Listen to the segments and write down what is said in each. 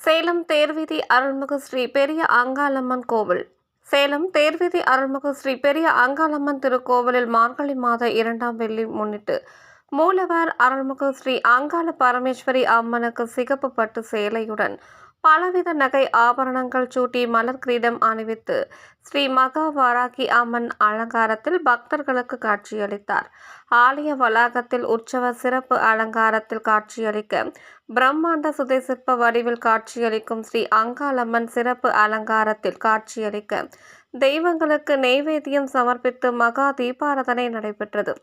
சேலம் தேர்வீதி அருள்மிகு ஸ்ரீ பெரிய அங்காளம்மன் கோவில். சேலம் தேர்வீதி அருள்மிகு ஸ்ரீ பெரிய அங்காளம்மன் திருக்கோவிலில் மார்கழி மாத 2ஆம் வெள்ளி முன்னிட்டு மூலவர் அருள்மிகு ஸ்ரீ அங்காள பரமேஸ்வரி அம்மனுக்கு சிகப்பு பட்டு சேலையுடன் பலவித நகை ஆபரணங்கள் சூட்டி மலர் கிரீடம் அணிவித்து ஸ்ரீ மகா வாராகி அம்மன் அலங்காரத்தில் பக்தர்களுக்கு காட்சியளித்தார். ஆலய வளாகத்தில் உற்சவ சிறப்பு அலங்காரத்தில் காட்சியளிக்க பிரம்மாண்ட சுதை சிற்ப வடிவில் காட்சியளிக்கும் ஸ்ரீ அங்காளம்மன் சிறப்பு அலங்காரத்தில் காட்சியளிக்க தெய்வங்களுக்கு நெய்வேத்தியம் சமர்ப்பித்து மகா தீபாராதனை நடைபெற்றது.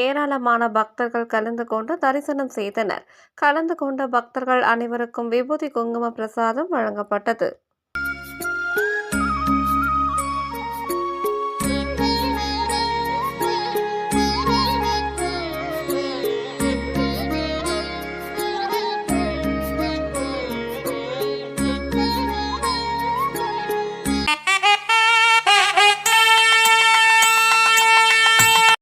ஏராளமான பக்தர்கள் கலந்து கொண்டு தரிசனம் செய்தனர். கலந்து கொண்ட பக்தர்கள் அனைவருக்கும் விபூதி குங்கும பிரசாதம் வழங்கப்பட்டது.